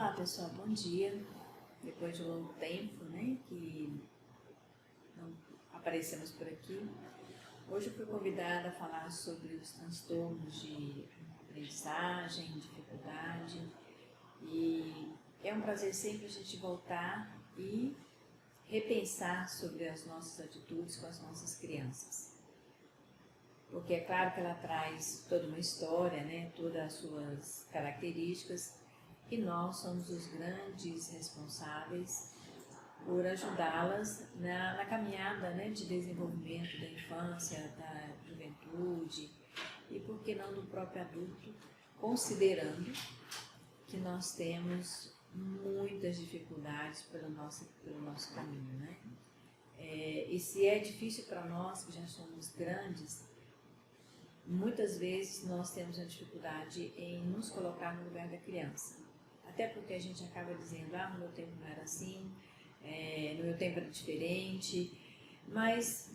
Olá pessoal, bom dia. Depois de um longo tempo, que não aparecemos por aqui, hoje eu fui convidada a falar sobre os transtornos de aprendizagem, dificuldade, e é um prazer sempre a gente voltar e repensar sobre as nossas atitudes com as nossas crianças. Porque é claro que ela traz toda uma história, todas as suas características, e nós somos os grandes responsáveis por ajudá-las na caminhada de desenvolvimento da infância, da juventude e, por que não, do próprio adulto, considerando que nós temos muitas dificuldades pelo nosso caminho. E se é difícil para nós, que já somos grandes, muitas vezes nós temos a dificuldade em nos colocar no lugar da criança. Até porque a gente acaba dizendo, no meu tempo não era assim, no meu tempo era diferente, mas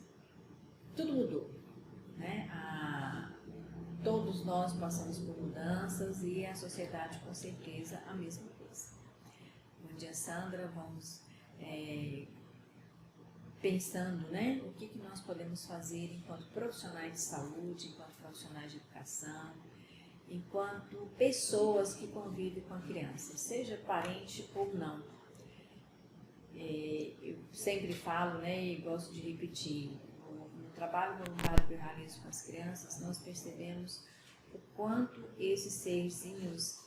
tudo mudou, todos nós passamos por mudanças e a sociedade com certeza a mesma coisa. Bom dia, Sandra, vamos pensando o que nós podemos fazer enquanto profissionais de saúde, enquanto profissionais de educação, enquanto pessoas que convivem com a criança, seja parente ou não. Eu sempre falo, e gosto de repetir, no trabalho voluntário que eu realizo com as crianças, nós percebemos o quanto esses serzinhos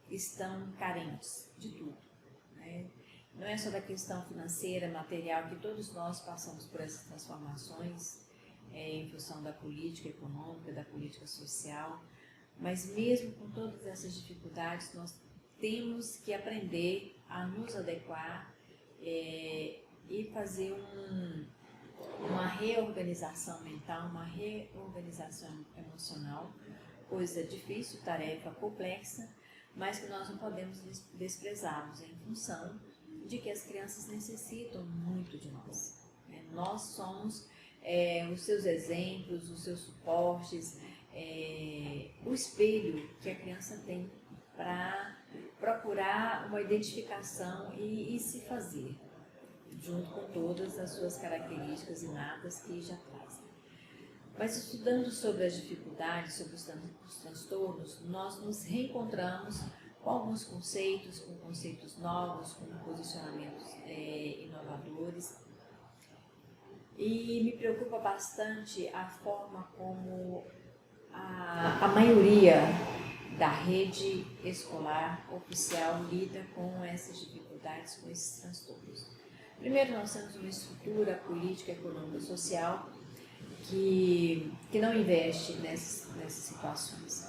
estão carentes de tudo. Não é só da questão financeira, material, que todos nós passamos por essas transformações, em função da política econômica, da política social, mas mesmo com todas essas dificuldades, nós temos que aprender a nos adequar e fazer uma reorganização mental, uma reorganização emocional, coisa difícil, tarefa complexa, mas que nós não podemos desprezá-los em função de que as crianças necessitam muito de nós. Nós somos os seus exemplos, os seus suportes, o espelho que a criança tem para procurar uma identificação e se fazer, junto com todas as suas características inatas que já trazem. Mas estudando sobre as dificuldades, sobre os transtornos, nós nos reencontramos com alguns conceitos, com conceitos novos, com posicionamentos inovadores. E me preocupa bastante a forma como a maioria da rede escolar oficial lida com essas dificuldades, com esses transtornos. Primeiro, nós temos uma estrutura política, econômica e social que não investe nessas situações.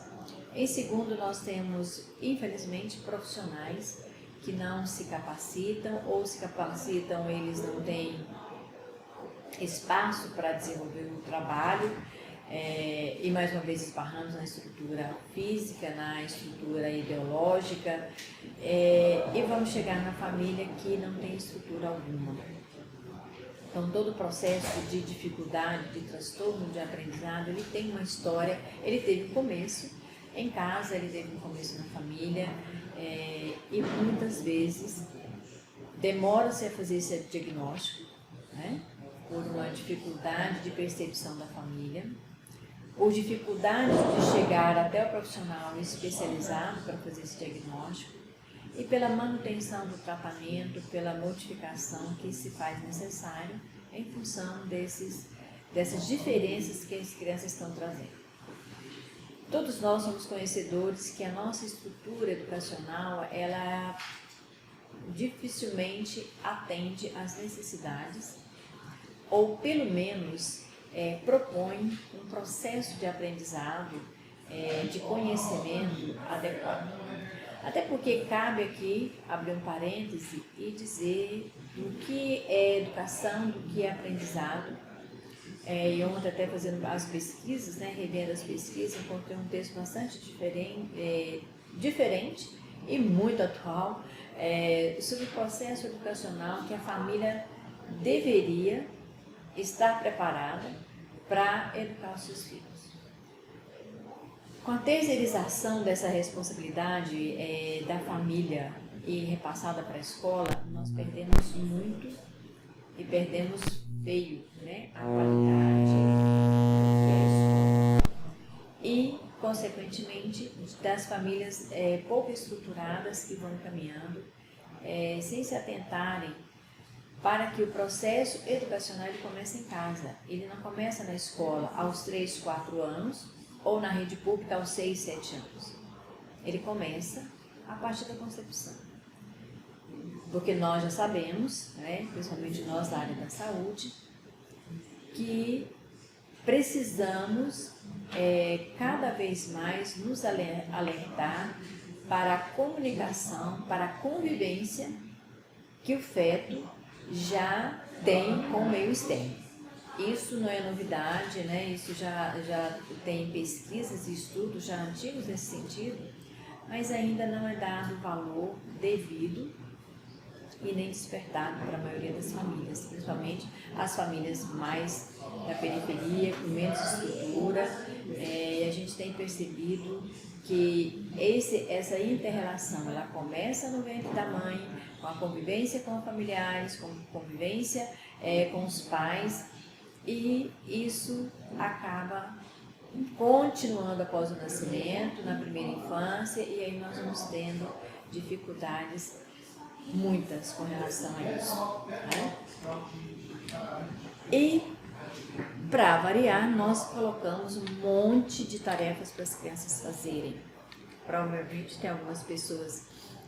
Em segundo, nós temos, infelizmente, profissionais que não se capacitam, ou se capacitam, eles não têm espaço para desenvolver o trabalho, e mais uma vez esbarramos na estrutura física, na estrutura ideológica, e vamos chegar na família que não tem estrutura alguma. Então, todo o processo de dificuldade, de transtorno, de aprendizado, ele tem uma história, ele teve um começo em casa, ele teve um começo na família, e muitas vezes demora-se a fazer esse diagnóstico, por uma dificuldade de percepção da família, por dificuldade de chegar até o profissional especializado para fazer esse diagnóstico e pela manutenção do tratamento, pela modificação que se faz necessário em função dessas diferenças que as crianças estão trazendo. Todos nós somos conhecedores que a nossa estrutura educacional, ela dificilmente atende às necessidades, ou pelo menos propõe um processo de aprendizado, de conhecimento adequado. Até porque cabe aqui abrir um parêntese e dizer do que é educação, do que é aprendizado. E ontem, até fazendo as pesquisas, revendo as pesquisas, encontrei um texto bastante diferente e muito atual, sobre o processo educacional que a família deveria estar preparada para educar os seus filhos. Com a terceirização dessa responsabilidade da família e repassada para a escola, nós perdemos muito e perdemos feio, né? A qualidade do e, consequentemente, das famílias pouco estruturadas que vão caminhando, sem se atentarem para que o processo educacional ele comece em casa. Ele não começa na escola aos 3, 4 anos ou na rede pública aos 6, 7 anos. Ele começa a partir da concepção. Porque nós já sabemos, né, principalmente nós da área da saúde, que precisamos cada vez mais nos alertar para a comunicação, para a convivência que o feto já tem com o meio externo. Isso não é novidade, né? Isso já tem pesquisas e estudos já antigos nesse sentido, mas ainda não é dado valor devido e nem despertado para a maioria das famílias, principalmente as famílias mais da periferia, com menos estrutura. E a gente tem percebido que essa inter-relação, ela começa no ventre da mãe, com a convivência com os familiares, com a convivência com os pais, e isso acaba continuando após o nascimento, na primeira infância, e aí nós vamos tendo dificuldades muitas com relação a isso, né? E para variar, nós colocamos um monte de tarefas para as crianças fazerem. Provavelmente tem algumas pessoas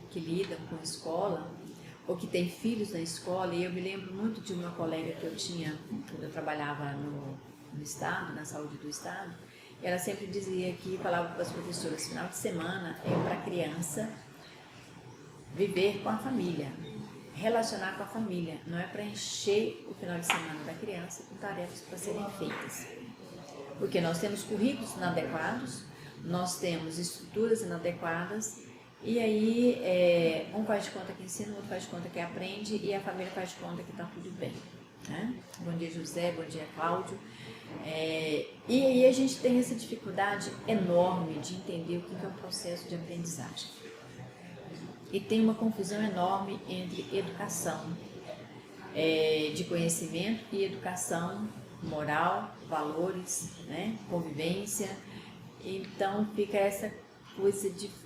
que lidam com a escola ou que têm filhos na escola, e eu me lembro muito de uma colega que eu tinha quando eu trabalhava no estado, na saúde do estado, e ela sempre dizia que, falava para as professoras, final de semana é para a criança viver com a família, relacionar com a família, não é para encher o final de semana da criança com tarefas para serem feitas. Porque nós temos currículos inadequados, nós temos estruturas inadequadas, e aí um faz de conta que ensina, o outro faz de conta que aprende, e a família faz de conta que está tudo bem, né? Bom dia, José, bom dia, Cláudio. E aí a gente tem essa dificuldade enorme de entender o que é um processo de aprendizagem. E tem uma confusão enorme entre educação de conhecimento e educação moral, valores, né, convivência. Então fica essa coisa difícil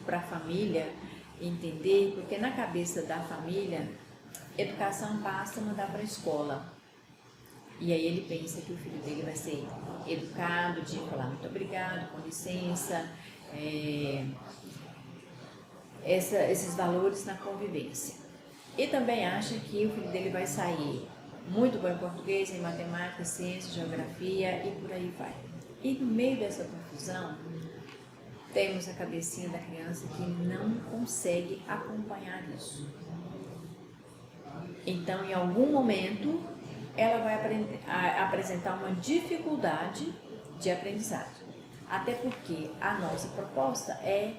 para a família entender, porque na cabeça da família, educação basta mandar para a escola. E aí ele pensa que o filho dele vai ser educado, de falar muito obrigado, com licença, esses valores na convivência. E também acha que o filho dele vai sair muito bom em português, em matemática, ciência, geografia e por aí vai. E no meio dessa confusão, temos a cabecinha da criança que não consegue acompanhar isso. Então, em algum momento, ela vai apresentar uma dificuldade de aprendizado. Até porque a nossa proposta é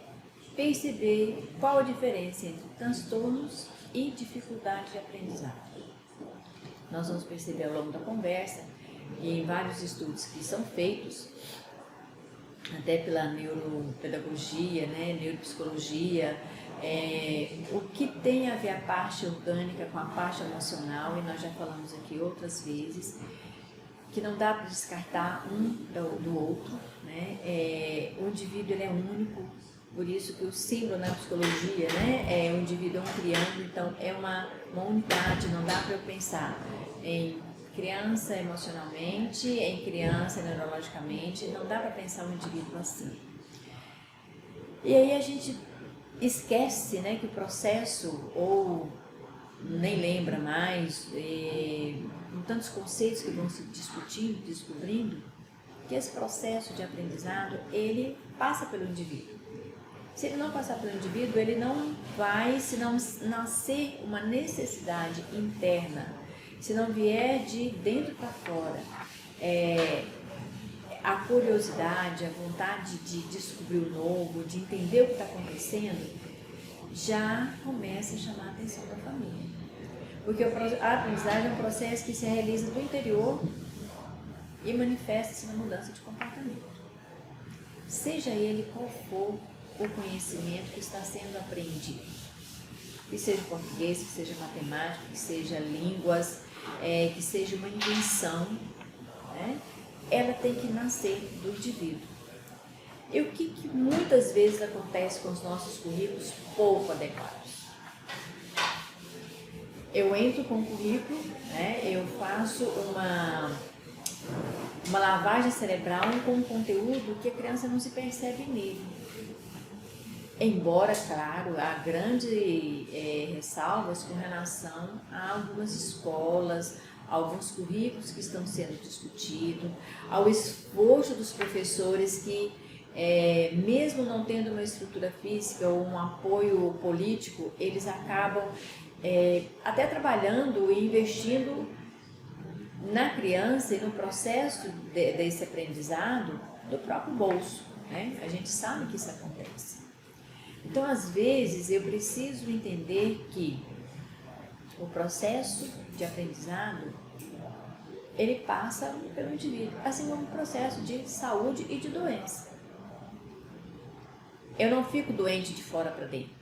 perceber qual a diferença entre transtornos e dificuldade de aprendizado. Nós vamos perceber ao longo da conversa, e em vários estudos que são feitos, até pela neuropedagogia, né, neuropsicologia, o que tem a ver a parte orgânica com a parte emocional, e nós já falamos aqui outras vezes, que não dá para descartar um do outro, né? O indivíduo ele é único, por isso que o símbolo na psicologia, né, o indivíduo é um triângulo, então é uma unidade, não dá para eu pensar em criança emocionalmente, em criança neurologicamente, não dá para pensar um indivíduo assim. E aí a gente esquece, né, que o processo, ou nem lembra mais, com tantos conceitos que vão se discutindo, descobrindo, que esse processo de aprendizado, ele passa pelo indivíduo. Se ele não passar pelo indivíduo, ele não vai, se não nascer uma necessidade interna, se não vier de dentro para fora, a curiosidade, a vontade de descobrir o novo, de entender o que está acontecendo, já começa a chamar a atenção da família. Porque a aprendizagem é um processo que se realiza do interior e manifesta-se na mudança de comportamento. seja ele qual for o conhecimento que está sendo aprendido. Que seja português, que seja matemática, que seja línguas, que seja uma invenção, né? Ela tem que nascer do indivíduo. E o que muitas vezes acontece com os nossos currículos pouco adequados? Eu entro com o currículo, né? Eu faço uma lavagem cerebral com um conteúdo que a criança não se percebe nele. Embora, claro, há grandes ressalvas com relação a algumas escolas, alguns currículos que estão sendo discutidos, ao esforço dos professores que, mesmo não tendo uma estrutura física ou um apoio político, eles acabam até trabalhando e investindo na criança e no processo desse aprendizado do próprio bolso, né? A gente sabe que isso acontece. Então, às vezes, eu preciso entender que o processo de aprendizado, ele passa pelo indivíduo, assim como o processo de saúde e de doença. Eu não fico doente de fora para dentro.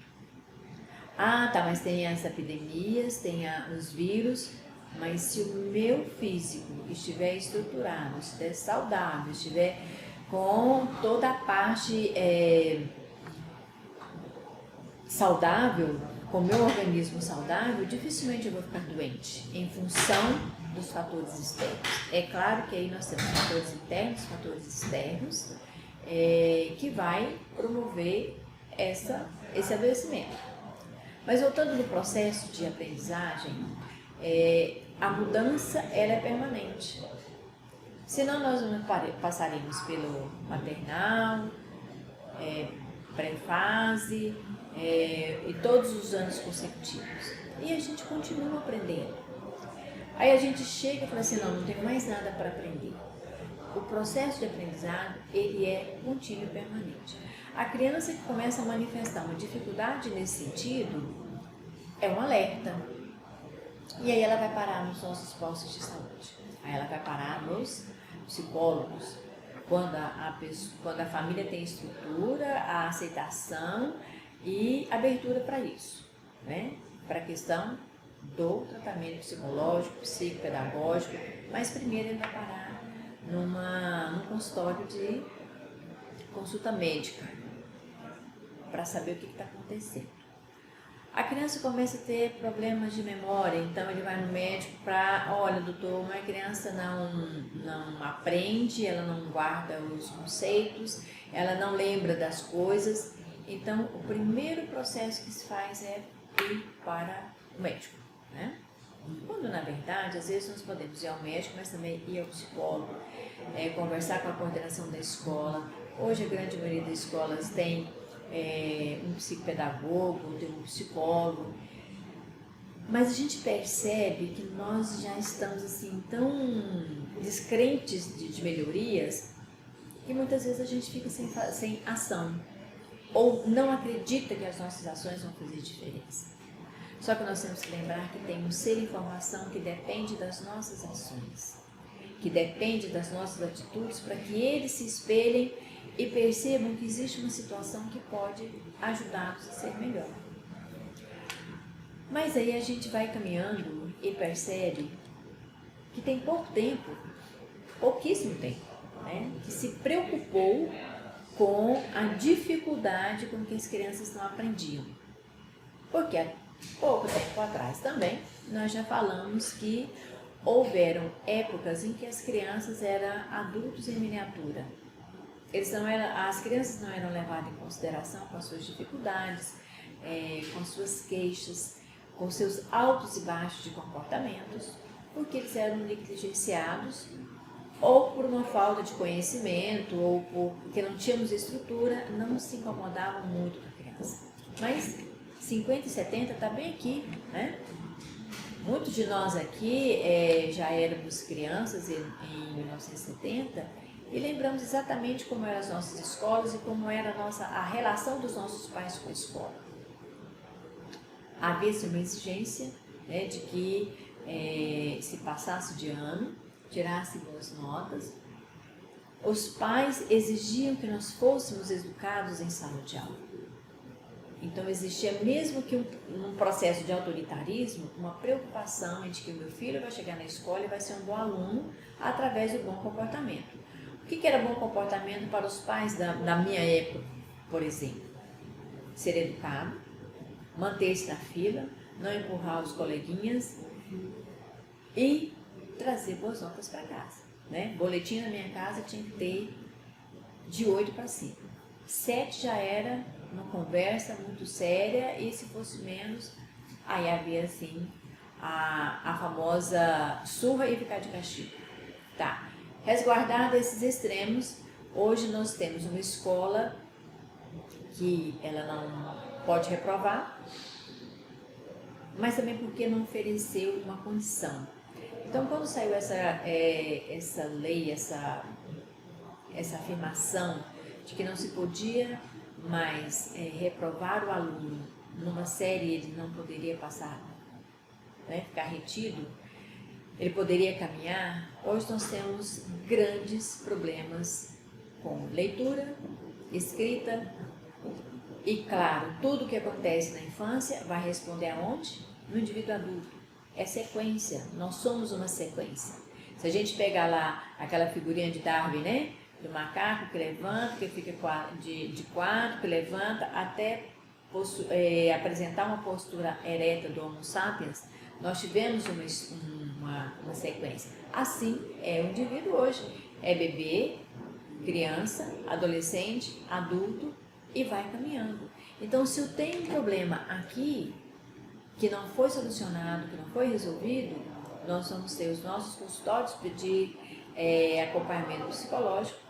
Ah, tá, mas tem as epidemias, tem os vírus, mas se o meu físico estiver estruturado, estiver saudável, estiver com toda a parte saudável, com o meu organismo saudável, dificilmente eu vou ficar doente em função dos fatores externos. É claro que aí nós temos fatores internos, fatores externos, que vai promover esse adoecimento. Mas voltando no processo de aprendizagem, a mudança ela é permanente. Senão nós não passaremos pelo maternal, pré-fase e todos os anos consecutivos. E a gente continua aprendendo. Aí a gente chega e fala assim, não tenho mais nada para aprender. O processo de aprendizado, ele é contínuo e permanente. A criança que começa a manifestar uma dificuldade nesse sentido, é um alerta. E aí ela vai parar nos nossos postos de saúde. Aí ela vai parar nos psicólogos. Quando a família tem estrutura, a aceitação e abertura para isso, né? Para a questão do tratamento psicológico, psicopedagógico, mas primeiro ele vai parar num consultório de consulta médica para saber o que está acontecendo. A criança começa a ter problemas de memória, então ele vai no médico para, olha, doutor, uma criança não aprende, ela não guarda os conceitos, ela não lembra das coisas. Então, o primeiro processo que se faz é ir para o médico, né? Quando, na verdade, às vezes nós podemos ir ao médico, mas também ir ao psicólogo, conversar com a coordenação da escola. Hoje, a grande maioria das escolas tem um psicopedagogo, tem um psicólogo, mas a gente percebe que nós já estamos assim tão descrentes de melhorias que muitas vezes a gente fica sem ação ou não acredita que as nossas ações vão fazer diferença. Só que nós temos que lembrar que tem um ser em formação que depende das nossas ações, que depende das nossas atitudes para que eles se espelhem e percebam que existe uma situação que pode ajudá-los a ser melhor. Mas aí a gente vai caminhando e percebe que tem pouco tempo, pouquíssimo tempo, né, que se preocupou com a dificuldade com que as crianças não aprendiam. Porque há pouco tempo atrás também nós já falamos que houveram épocas em que as crianças eram adultos em miniatura. As crianças não eram levadas em consideração com as suas dificuldades, com as suas queixas, com seus altos e baixos de comportamentos, porque eles eram negligenciados ou por uma falta de conhecimento ou porque não tínhamos estrutura, não se incomodavam muito com a criança. Mas 50 e 70 está bem aqui, né? Muitos de nós aqui já éramos crianças em 1970 e lembramos exatamente como eram as nossas escolas e como era a relação dos nossos pais com a escola. Havia-se uma exigência, né, de que se passasse de ano, tirasse boas notas, os pais exigiam que nós fôssemos educados em sala de aula. Então existia, mesmo que um processo de autoritarismo, uma preocupação de que o meu filho vai chegar na escola e vai ser um bom aluno através do bom comportamento. O que era bom comportamento para os pais da minha época, por exemplo? Ser educado, manter-se na fila, não empurrar os coleguinhas e trazer boas notas para casa. Né? Boletim na minha casa tinha que ter de 8 para cima. 7 já era uma conversa muito séria, e se fosse menos, aí havia assim a famosa surra e ficar de castigo. Tá. Resguardado esses extremos, hoje nós temos uma escola que ela não pode reprovar, mas também porque não ofereceu uma condição. Então, quando saiu essa lei, essa afirmação de que não se podia mais reprovar o aluno numa série, ele não poderia passar, né, ficar retido, ele poderia caminhar. Hoje nós temos grandes problemas com leitura, escrita e, claro, tudo que acontece na infância vai responder aonde? No indivíduo adulto. É sequência, nós somos uma sequência. Se a gente pegar lá aquela figurinha de Darwin, né? Do macaco que levanta, que fica de quatro, que levanta, até apresentar uma postura ereta do Homo sapiens, nós tivemos uma sequência. Assim é o indivíduo hoje. É bebê, criança, adolescente, adulto e vai caminhando. Então, se eu tenho um problema aqui que não foi solucionado, que não foi resolvido, nós vamos ter os nossos consultórios de acompanhamento psicológico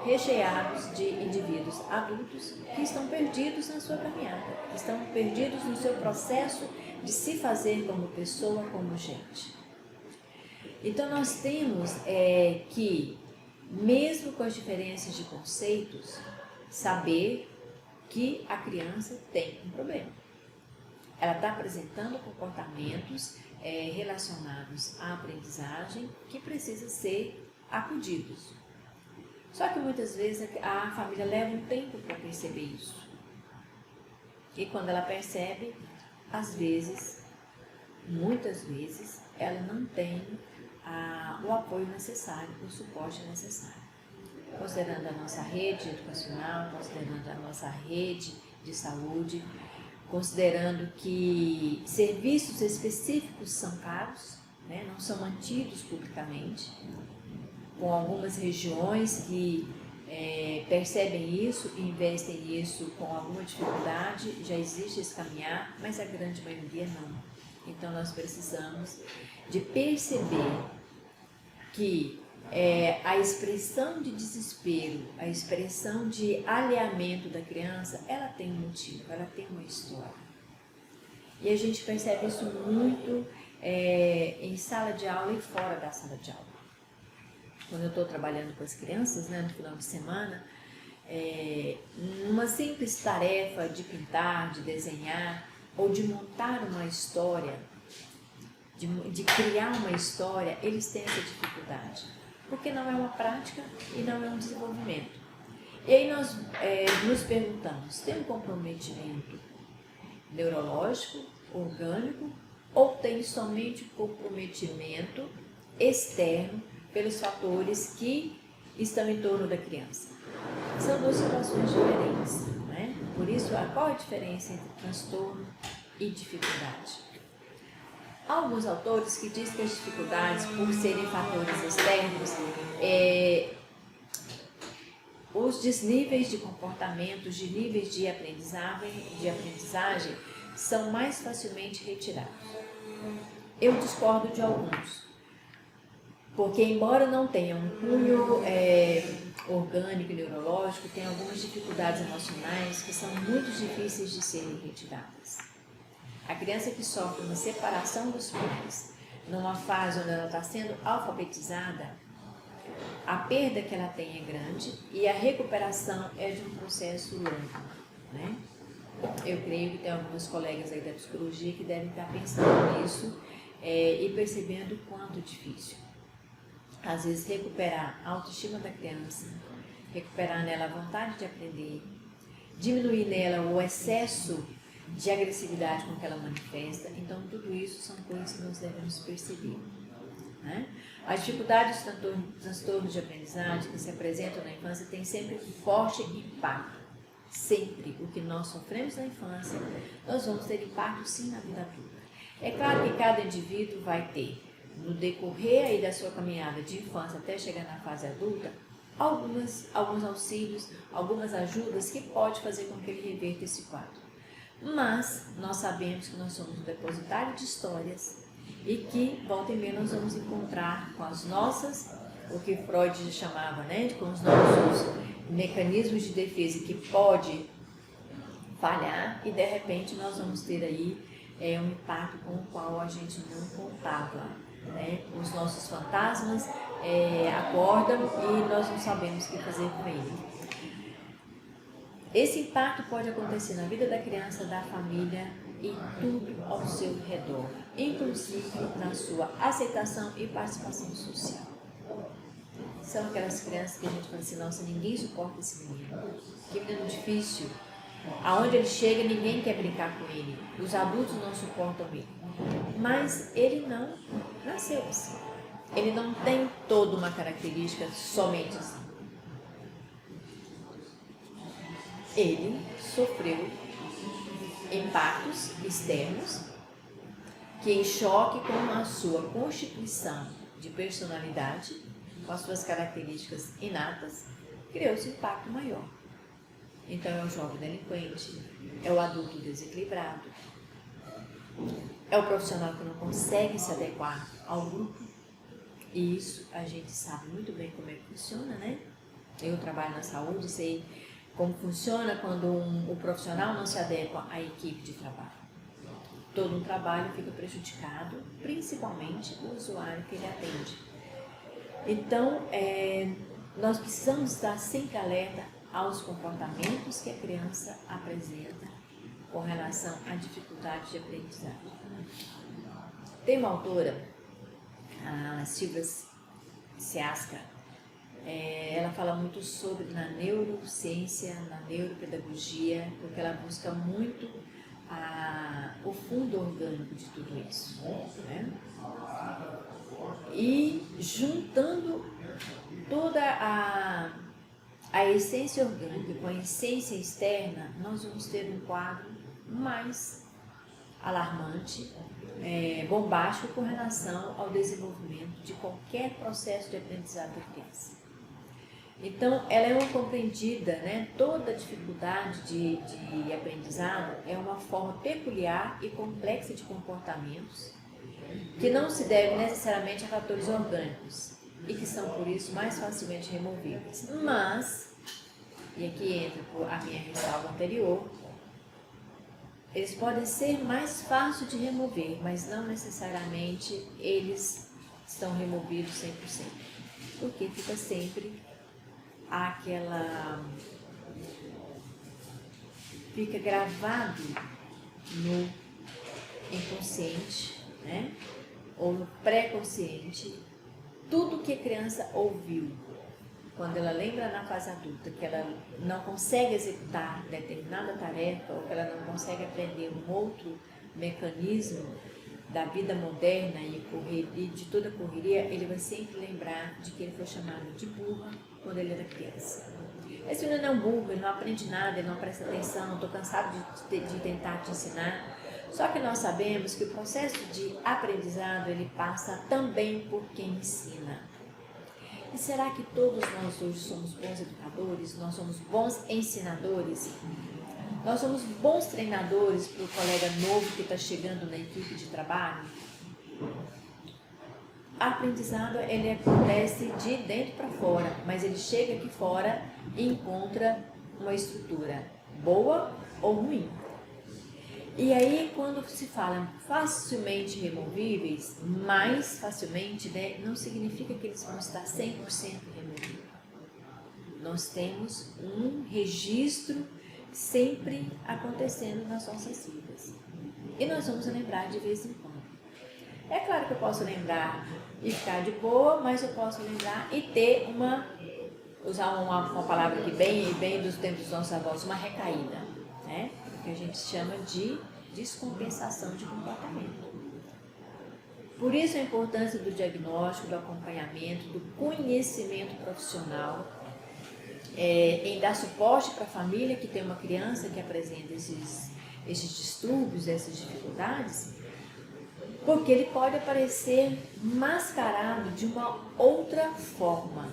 recheados de indivíduos adultos que estão perdidos na sua caminhada, que estão perdidos no seu processo de se fazer como pessoa, como gente. Então nós temos que, mesmo com as diferenças de conceitos, saber que a criança tem um problema. Ela está apresentando comportamentos relacionados à aprendizagem que precisam ser acudidos. Só que muitas vezes a família leva um tempo para perceber isso. E quando ela percebe, às vezes, muitas vezes, ela não tem o apoio necessário, o suporte necessário. Considerando a nossa rede educacional, considerando a nossa rede de saúde, considerando que serviços específicos são caros, né, não são mantidos publicamente, com algumas regiões que percebem isso e investem nisso com alguma dificuldade, já existe esse caminhar, mas a grande maioria não. Então nós precisamos de perceber que a expressão de desespero, a expressão de alheamento da criança, ela tem um motivo, ela tem uma história. E a gente percebe isso muito em sala de aula e fora da sala de aula. Quando eu estou trabalhando com as crianças, né, no final de semana, numa simples tarefa de pintar, de desenhar ou de montar uma história, de criar uma história, eles têm essa dificuldade, porque não é uma prática e não é um desenvolvimento. E aí nós nos perguntamos, tem um comprometimento neurológico, orgânico, ou tem somente comprometimento externo pelos fatores que estão em torno da criança? São duas situações diferentes, né? Por isso, qual a diferença entre transtorno e dificuldade? Há alguns autores que dizem que as dificuldades, por serem fatores externos, os desníveis de comportamentos, de níveis de aprendizagem, são mais facilmente retirados. Eu discordo de alguns. Porque, embora não tenha um cunho orgânico e neurológico, tem algumas dificuldades emocionais que são muito difíceis de serem retiradas. A criança que sofre uma separação dos pais, numa fase onde ela está sendo alfabetizada, a perda que ela tem é grande e a recuperação é de um processo longo, né? Eu creio que tem alguns colegas aí da psicologia que devem estar pensando nisso e percebendo o quanto difícil. às vezes, recuperar a autoestima da criança, recuperar nela a vontade de aprender, diminuir nela o excesso de agressividade com que ela manifesta. Então, tudo isso são coisas que nós devemos perceber, né? As dificuldades e transtornos de aprendizagem que se apresentam na infância têm sempre um forte impacto. Sempre o que nós sofremos na infância, nós vamos ter impacto sim na vida adulta. É claro que cada indivíduo vai ter, no decorrer aí da sua caminhada de infância até chegar na fase adulta, alguns auxílios, algumas ajudas que pode fazer com que ele reverta esse quadro. Mas nós sabemos que nós somos um depositário de histórias e que, volta e meia, nós vamos encontrar com as nossas, o que Freud chamava, né, com os nossos mecanismos de defesa que pode falhar, e de repente nós vamos ter aí um impacto com o qual a gente não contava, né? Os nossos fantasmas acordam e nós não sabemos o que fazer com ele. Esse impacto pode acontecer na vida da criança, da família e tudo ao seu redor, inclusive na sua aceitação e participação social. São aquelas crianças que a gente fala assim, nossa, ninguém suporta esse menino, que menino difícil, aonde ele chega ninguém quer brincar com ele, os adultos não suportam ele, mas ele não nasceu assim, ele não tem toda uma característica somente assim. Ele sofreu impactos externos que, em choque com a sua constituição de personalidade, com as suas características inatas, criou-se um impacto maior. Então é o jovem delinquente, é o adulto desequilibrado, é o profissional que não consegue se adequar ao grupo, e isso a gente sabe muito bem como é que funciona, né? Eu trabalho na saúde, sei como funciona quando o profissional não se adequa à equipe de trabalho. Todo um trabalho fica prejudicado, principalmente o usuário que ele atende. Então, nós precisamos estar sempre alerta aos comportamentos que a criança apresenta com relação à dificuldade de aprendizagem. Tem uma autora, a Silvia Seasca, ela fala muito sobre na neurociência, na neuropedagogia, porque ela busca muito o fundo orgânico de tudo isso, né? E juntando toda a essência orgânica com a essência externa, nós vamos ter um quadro mais alarmante, bombástico com relação ao desenvolvimento de qualquer processo de aprendizado da criança. Então, ela é uma compreendida, né? Toda dificuldade de aprendizado é uma forma peculiar e complexa de comportamentos que não se deve necessariamente a fatores orgânicos e que são, por isso, mais facilmente removíveis. Mas, e aqui entra a minha ressalva anterior, eles podem ser mais fáceis de remover, mas não necessariamente eles estão removidos 100%, porque fica sempre fica gravado no inconsciente, né? Ou no pré-consciente, tudo que a criança ouviu quando ela lembra na fase adulta que ela não consegue executar determinada tarefa ou que ela não consegue aprender um outro mecanismo da vida moderna e de toda a correria, ele vai sempre lembrar de que ele foi chamado de burra quando ele era criança. Esse menino é um burro, ele não aprende nada, ele não presta atenção, estou cansado de tentar te ensinar. Só que nós sabemos que o processo de aprendizado, ele passa também por quem ensina. E será que todos nós hoje somos bons educadores? Nós somos bons ensinadores? Nós somos bons treinadores para o colega novo que está chegando na equipe de trabalho? O aprendizado, ele acontece de dentro para fora, mas ele chega aqui fora e encontra uma estrutura boa ou ruim. E aí, quando se fala facilmente removíveis, mais facilmente, né, não significa que eles vão estar 100% removíveis. Nós temos um registro sempre acontecendo nas nossas vidas. E nós vamos lembrar de vez em quando. É claro que eu posso lembrar e ficar de boa, mas eu posso lembrar e ter usar uma palavra que bem dos tempos dos nossos avós, uma recaída, né? Que a gente chama de descompensação de comportamento. Por isso a importância do diagnóstico, do acompanhamento, do conhecimento profissional, em dar suporte para a família que tem uma criança que apresenta esses distúrbios, essas dificuldades, porque ele pode aparecer mascarado de uma outra forma,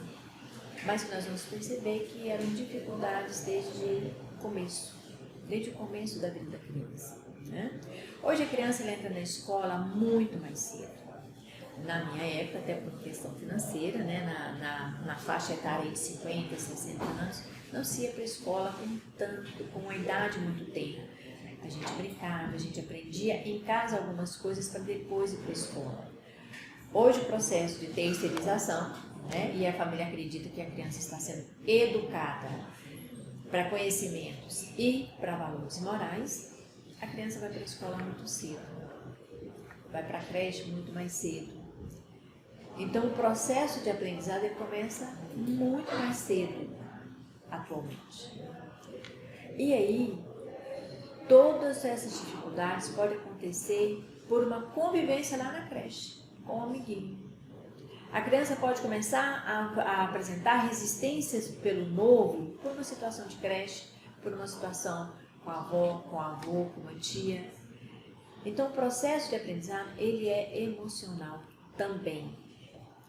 mas que nós vamos perceber que eram dificuldades desde o começo da vida da criança, né? Hoje a criança entra na escola muito mais cedo. Na minha época, até por questão financeira, né, na faixa etária de 50, 60 anos, não se ia para a escola com uma idade muito tenra. A gente brincava, a gente aprendia em casa algumas coisas para depois ir para a escola. Hoje o processo de terceirização, né, e a família acredita que a criança está sendo educada para conhecimentos e para valores morais, a criança vai para a escola muito cedo, vai para a creche muito mais cedo. Então o processo de aprendizado ele começa muito mais cedo atualmente. E aí, todas essas dificuldades podem acontecer por uma convivência lá na creche, com o amiguinho. A criança pode começar a apresentar resistências pelo novo, por uma situação de creche, por uma situação com a avó, com o avô, com uma tia. Então, o processo de aprendizado, ele é emocional também.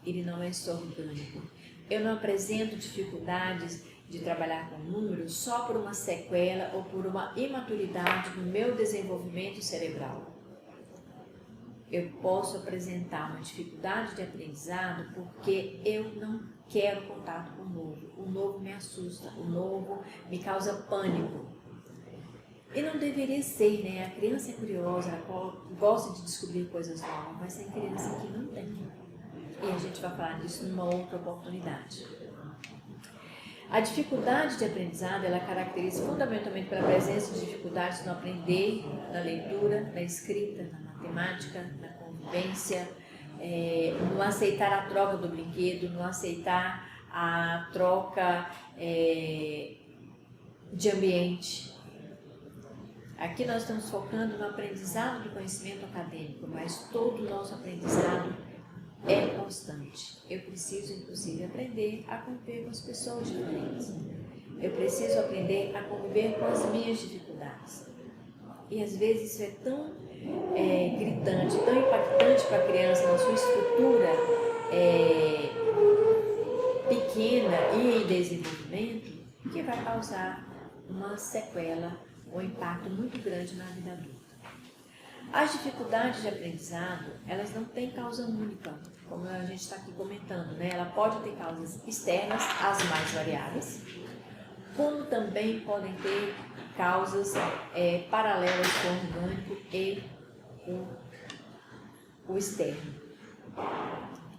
Ele não é só orgânico. Eu não apresento dificuldades de trabalhar com números só por uma sequela ou por uma imaturidade no meu desenvolvimento cerebral. Eu posso apresentar uma dificuldade de aprendizado porque eu não quero contato com o novo. O novo me assusta, o novo me causa pânico. E não deveria ser, né? A criança é curiosa, ela gosta de descobrir coisas novas, mas tem criança que não tem. E a gente vai falar disso numa outra oportunidade. A dificuldade de aprendizado, ela caracteriza fundamentalmente pela presença de dificuldades no aprender, na leitura, na escrita, na matemática, na convivência, no aceitar a troca do brinquedo, no aceitar a troca de ambiente. Aqui nós estamos focando no aprendizado do conhecimento acadêmico, mas todo o nosso aprendizado é constante. Eu preciso, inclusive, aprender a conviver com as pessoas diferentes. Eu preciso aprender a conviver com as minhas dificuldades. E às vezes isso é tão gritante, tão impactante para a criança na sua estrutura pequena e em desenvolvimento, que vai causar uma sequela ou impacto muito grande na vida adulta. As dificuldades de aprendizado, elas não têm causa única, como a gente está aqui comentando, né? Ela pode ter causas externas, as mais variáveis, como também podem ter causas paralelas com o orgânico e o externo.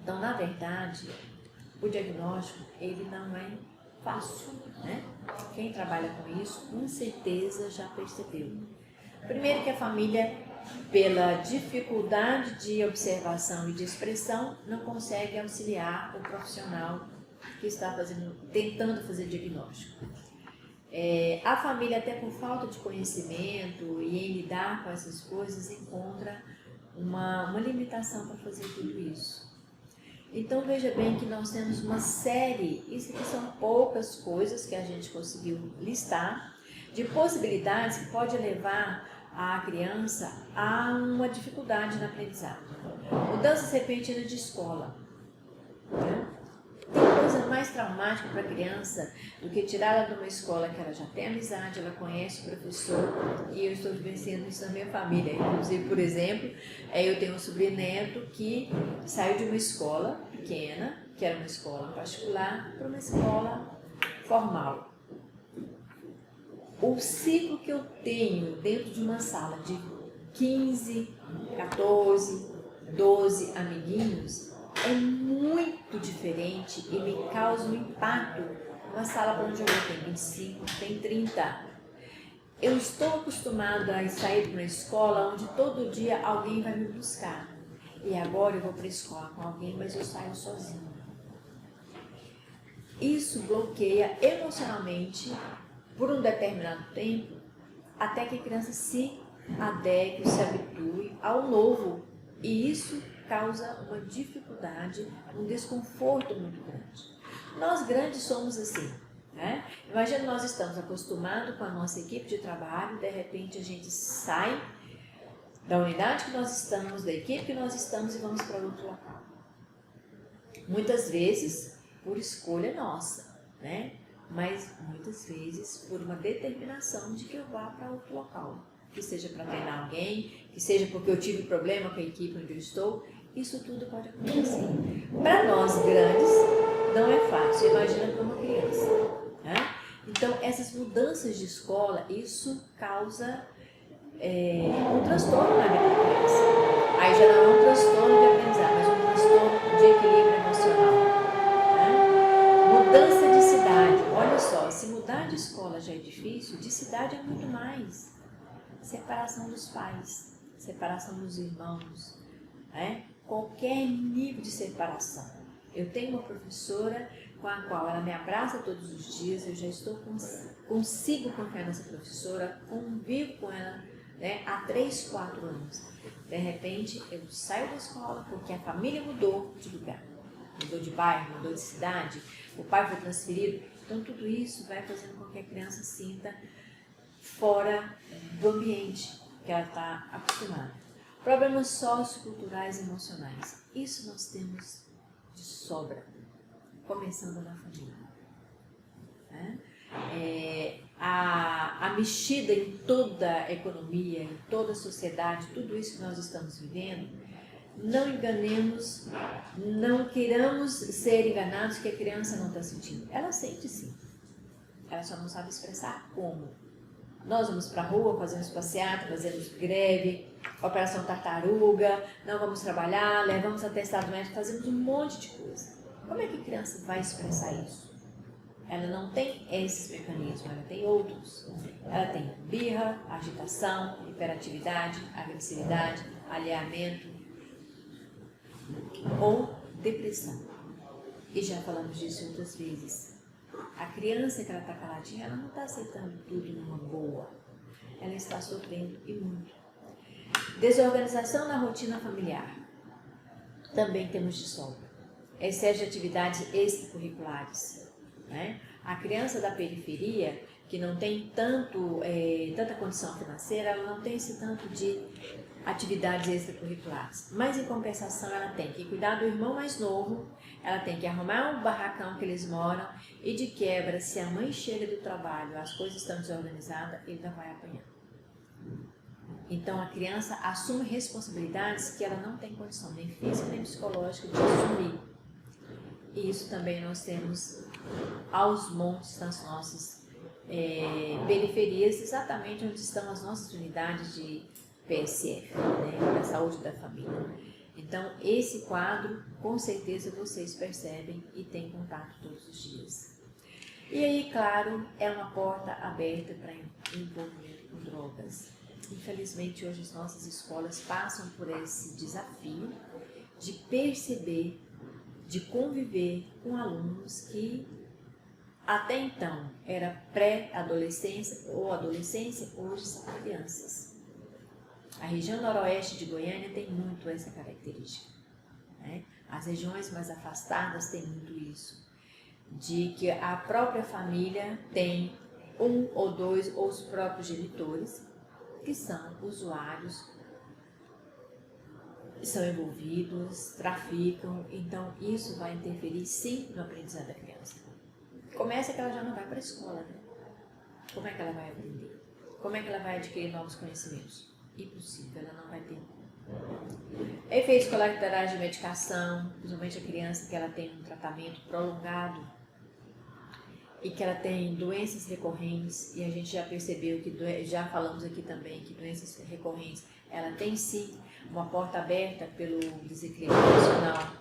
Então, na verdade, o diagnóstico, ele não é fácil, né? Quem trabalha com isso, com certeza já percebeu. Primeiro que a família, pela dificuldade de observação e de expressão, não consegue auxiliar o profissional que está tentando fazer diagnóstico. A família, até por falta de conhecimento e em lidar com essas coisas, encontra uma limitação para fazer tudo isso. Então veja bem que nós temos uma série, isso aqui são poucas coisas que a gente conseguiu listar, de possibilidades que pode levar a criança a uma dificuldade na aprendizagem. Mudanças repentinas de escola, né? Tem coisa mais traumática para a criança do que tirá-la de uma escola que ela já tem amizade, ela conhece o professor, e eu estou vivenciando isso na minha família. Inclusive, por exemplo, eu tenho um sobrinho neto que saiu de uma escola pequena, que era uma escola particular, para uma escola formal. O ciclo que eu tenho dentro de uma sala de 15, 14, 12 amiguinhos é muito diferente e me causa um impacto. Uma sala para onde eu vou tem 25, tem 30. Eu estou acostumado a sair de uma escola onde todo dia alguém vai me buscar. e agora eu vou para a escola com alguém, mas eu saio sozinho. Isso bloqueia emocionalmente por um determinado tempo, até que a criança se adeque, se habitue ao novo. E isso causa uma dificuldade, um desconforto muito grande. Nós grandes somos assim, né? Imagina, nós estamos acostumados com a nossa equipe de trabalho, de repente a gente sai da unidade que nós estamos, da equipe que nós estamos e vamos para outro local. Muitas vezes por escolha nossa, né? Mas muitas vezes por uma determinação de que eu vá para outro local, que seja para treinar alguém, que seja porque eu tive problema com a equipe onde eu estou, isso tudo pode acontecer. Para nós grandes não é fácil, imagina para uma criança, né? Então essas mudanças de escola, isso causa um transtorno na vida da criança. Aí já não é um transtorno de aprendizado, mas um transtorno de equilíbrio emocional. Mudança de cidade, olha só, se mudar de escola já é difícil, de cidade é muito mais. Separação dos pais, separação dos irmãos, né? Qualquer nível de separação. Eu tenho uma professora com a qual ela me abraça todos os dias, eu já consigo confiar nessa professora, convivo com ela, né, há 3, 4 anos. De repente eu saio da escola porque a família mudou de lugar. Mudou de bairro, mudou de cidade, o pai foi transferido. Então tudo isso vai fazendo com que a criança sinta fora do ambiente que ela está acostumada. Problemas socioculturais e emocionais. Isso nós temos de sobra, começando na família. A mexida em toda a economia, em toda a sociedade, tudo isso que nós estamos vivendo, não enganemos, não queiramos ser enganados que a criança não está sentindo. Ela sente sim, ela só não sabe expressar como. Nós vamos para a rua, fazemos passeata, fazemos greve, operação tartaruga, não vamos trabalhar, levamos atestado médico, fazemos um monte de coisa. Como é que a criança vai expressar isso? Ela não tem esses mecanismos, ela tem outros. Ela tem birra, agitação, hiperatividade, agressividade, alheamento ou depressão. E já falamos disso outras vezes. A criança que ela está caladinha, ela não está aceitando tudo numa boa. Ela está sofrendo e muito. Desorganização na rotina familiar. Também temos de sobra. Excesso de atividades extracurriculares. Né? A criança da periferia, que não tem tanta condição financeira, ela não tem esse tanto de atividades extracurriculares. Mas, em compensação, ela tem que cuidar do irmão mais novo, ela tem que arrumar o barracão que eles moram e, de quebra, se a mãe chega do trabalho, as coisas estão desorganizadas, ele já vai apanhar. Então, a criança assume responsabilidades que ela não tem condição, nem física nem psicológica, de assumir. E isso também nós temos aos montes nas nossas periferias, exatamente onde estão as nossas unidades de PSF, né, da saúde da família. Então, esse quadro, com certeza, vocês percebem e têm contato todos os dias. E aí, claro, é uma porta aberta para envolvimento com drogas. Infelizmente, hoje as nossas escolas passam por esse desafio de perceber, de conviver com alunos que até então era pré-adolescência ou adolescência, hoje são crianças. A região noroeste de Goiânia tem muito essa característica, né? As regiões mais afastadas têm muito isso, de que a própria família tem um ou dois ou os próprios genitores que são usuários, são envolvidos, traficam, então isso vai interferir sim no aprendizado da criança. Começa que ela já não vai para a escola, né? Como é que ela vai aprender? Como é que ela vai adquirir novos conhecimentos? Impossível, ela não vai ter. Efeitos colaterais de medicação, principalmente a criança que ela tem um tratamento prolongado e que ela tem doenças recorrentes, e a gente já percebeu que, já falamos aqui também, que doenças recorrentes, ela tem sim uma porta aberta pelo desequilíbrio emocional.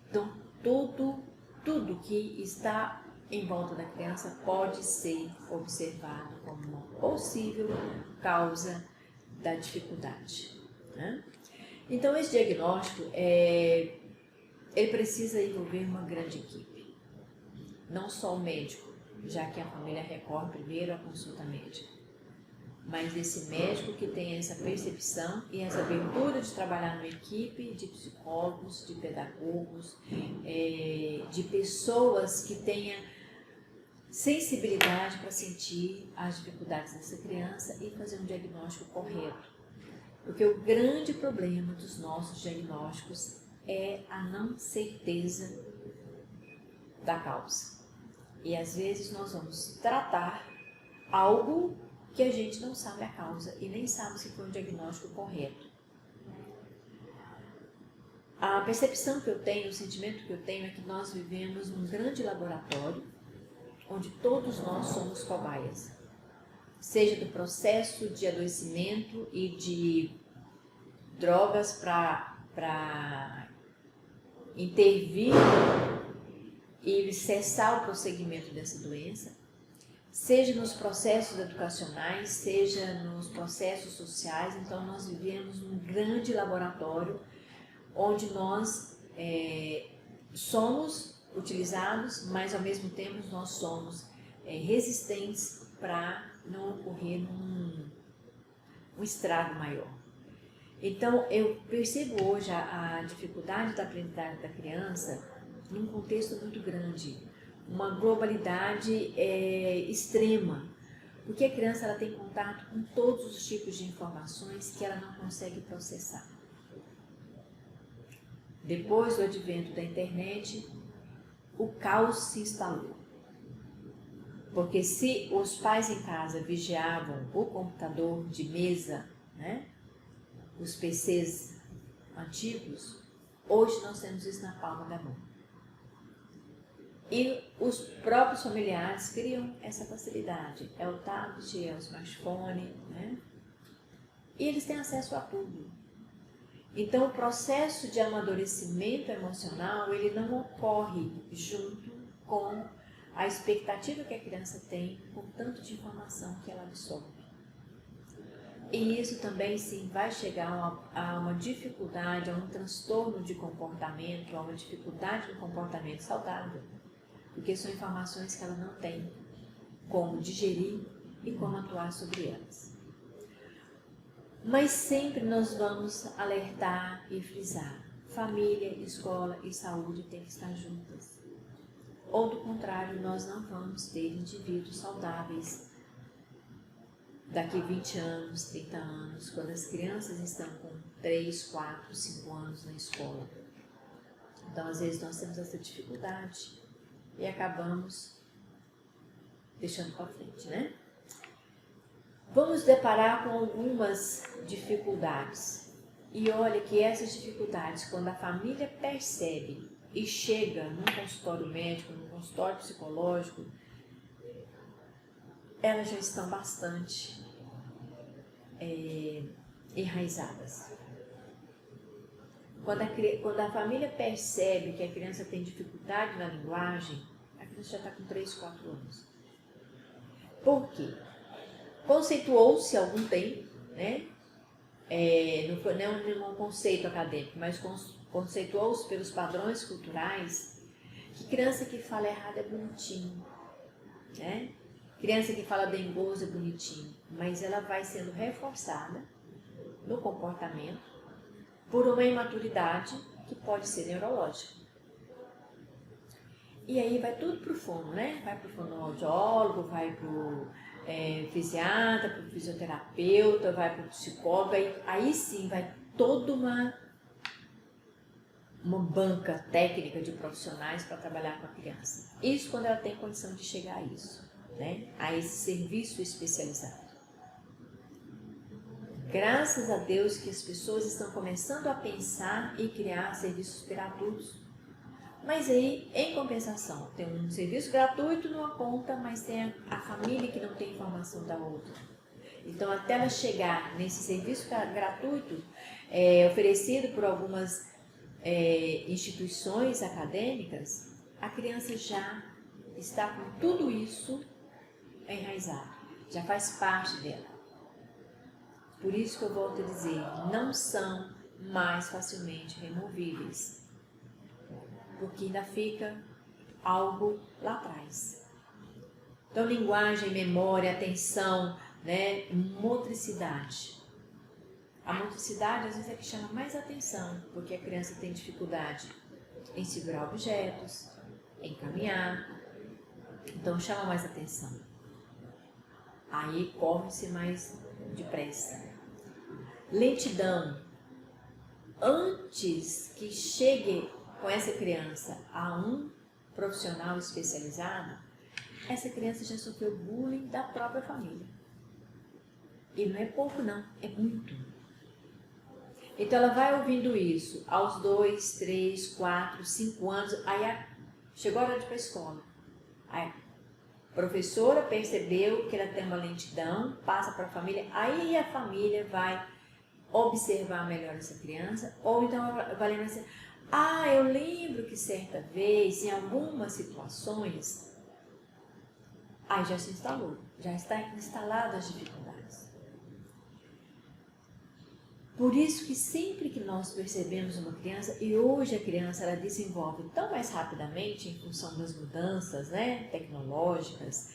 Então, tudo que está em volta da criança pode ser observado como uma possível causa da dificuldade, né? Então, esse diagnóstico, ele precisa envolver uma grande equipe. Não só o médico, já que a família recorre primeiro à consulta médica, mas esse médico que tem essa percepção e essa abertura de trabalhar numa equipe de psicólogos, de pedagogos, de pessoas que tenham sensibilidade para sentir as dificuldades dessa criança e fazer um diagnóstico correto. Porque o grande problema dos nossos diagnósticos é a não certeza da causa. E às vezes nós vamos tratar algo que a gente não sabe a causa e nem sabe se foi um diagnóstico correto. A percepção que eu tenho, o sentimento que eu tenho é que nós vivemos num grande laboratório onde todos nós somos cobaias, seja do processo de adoecimento e de drogas para intervir e cessar o prosseguimento dessa doença, seja nos processos educacionais, seja nos processos sociais. Então nós vivemos num grande laboratório onde nós somos utilizados, mas ao mesmo tempo nós somos resistentes para não ocorrer um estrago maior. Então eu percebo hoje a dificuldade da aprendizagem da criança num contexto muito grande, uma globalidade extrema, porque a criança ela tem contato com todos os tipos de informações que ela não consegue processar. Depois do advento da internet, o caos se instalou. Porque se os pais em casa vigiavam o computador de mesa, né, os PCs antigos, hoje nós temos isso na palma da mão. E os próprios familiares criam essa facilidade. É o tablet, é o smartphone, né? E eles têm acesso a tudo. Então, o processo de amadurecimento emocional, ele não ocorre junto com a expectativa que a criança tem com tanto de informação que ela absorve. E isso também, sim, vai chegar a uma dificuldade, a um transtorno de comportamento, a uma dificuldade no comportamento saudável, porque são informações que ela não tem como digerir e como atuar sobre elas. Mas sempre nós vamos alertar e frisar: família, escola e saúde têm que estar juntas. Ou do contrário, nós não vamos ter indivíduos saudáveis daqui 20 anos, 30 anos, quando as crianças estão com 3, 4, 5 anos na escola. Então, às vezes, nós temos essa dificuldade e acabamos deixando para frente, né? Vamos deparar com algumas dificuldades. E olha que essas dificuldades, quando a família percebe e chega num consultório médico, num consultório psicológico, elas já estão bastante enraizadas. Quando a família percebe que a criança tem dificuldade na linguagem, a criança já está com 3, 4 anos. Por quê? Conceituou-se há algum tempo, né? Não foi nenhum conceito acadêmico, mas conceituou-se pelos padrões culturais que criança que fala errado é bonitinho, né? Criança que fala dengoso é bonitinho, mas ela vai sendo reforçada no comportamento por uma imaturidade que pode ser neurológica. E aí vai tudo para o fono, né? Vai para o fonoaudiólogo, vai para o fisiatra, para o fisioterapeuta, vai para o psicólogo, aí sim vai toda uma banca técnica de profissionais para trabalhar com a criança. Isso quando ela tem condição de chegar a isso, né? A esse serviço especializado. Graças a Deus que as pessoas estão começando a pensar e criar serviços gratuitos. Mas aí, em compensação, tem um serviço gratuito numa ponta, mas tem a família que não tem informação da outra. Então, até ela chegar nesse serviço gratuito, oferecido por algumas instituições acadêmicas, a criança já está com tudo isso enraizado, já faz parte dela. Por isso que eu volto a dizer, não são mais facilmente removíveis, porque ainda fica algo lá atrás. Então, linguagem, memória, atenção, né, motricidade. A motricidade, às vezes, é que chama mais atenção, porque a criança tem dificuldade em segurar objetos, em caminhar, então chama mais atenção. Aí corre-se mais depressa. Lentidão. Antes que chegue com essa criança a um profissional especializado, essa criança já sofreu bullying da própria família. E não é pouco não, é muito. Então ela vai ouvindo isso aos 2, 3, 4, 5 anos, aí chegou a hora de ir para a escola. Aí a professora percebeu que ela tem uma lentidão, passa para a família, aí a família vai observar melhor essa criança, ou então vai lembrar assim, eu lembro que certa vez, em algumas situações, aí já se instalou, já está instalado as dificuldades. Por isso que sempre que nós percebemos uma criança, e hoje a criança ela desenvolve tão mais rapidamente em função das mudanças, né, tecnológicas,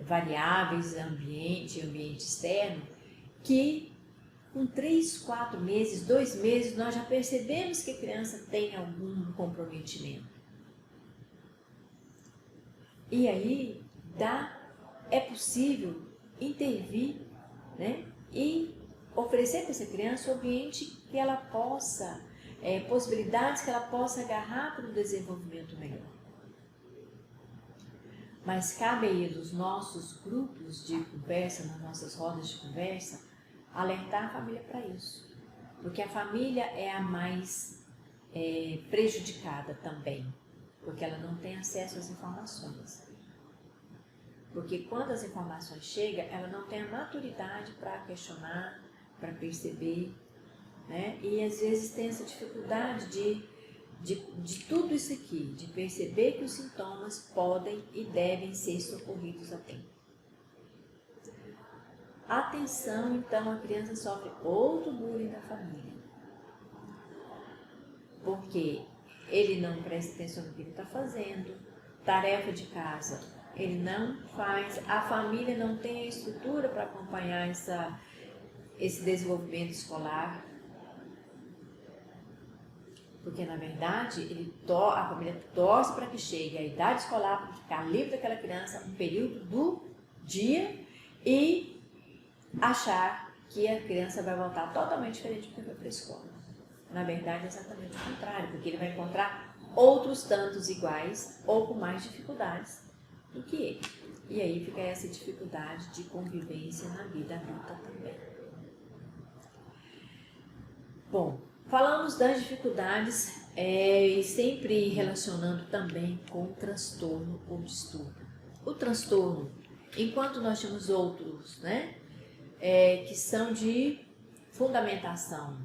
variáveis, ambiente externo, que com 3, 4 meses, 2 meses, nós já percebemos que a criança tem algum comprometimento. E aí é possível intervir, né, e oferecer para essa criança um ambiente que ela possa, possibilidades que ela possa agarrar para o desenvolvimento melhor. Mas cabe aí dos nossos grupos de conversa, nas nossas rodas de conversa, alertar a família para isso. Porque a família é a mais prejudicada também, porque ela não tem acesso às informações. Porque quando as informações chegam, ela não tem a maturidade para questionar, para perceber, né? E às vezes tem essa dificuldade de tudo isso aqui, de perceber que os sintomas podem e devem ser socorridos a tempo. Atenção, então, a criança sofre outro bullying da família, porque ele não presta atenção no que ele está fazendo, tarefa de casa ele não faz, a família não tem a estrutura para acompanhar esse desenvolvimento escolar, porque na verdade a família torce para que chegue a idade escolar, para ficar livre daquela criança um período do dia e achar que a criança vai voltar totalmente diferente do que foi para a escola. Na verdade é exatamente o contrário, porque ele vai encontrar outros tantos iguais ou com mais dificuldades do que ele. E aí fica essa dificuldade de convivência na vida adulta também. Bom, falamos das dificuldades e sempre relacionando também com o transtorno ou distúrbio. O transtorno, enquanto nós temos outros, né, que são de fundamentação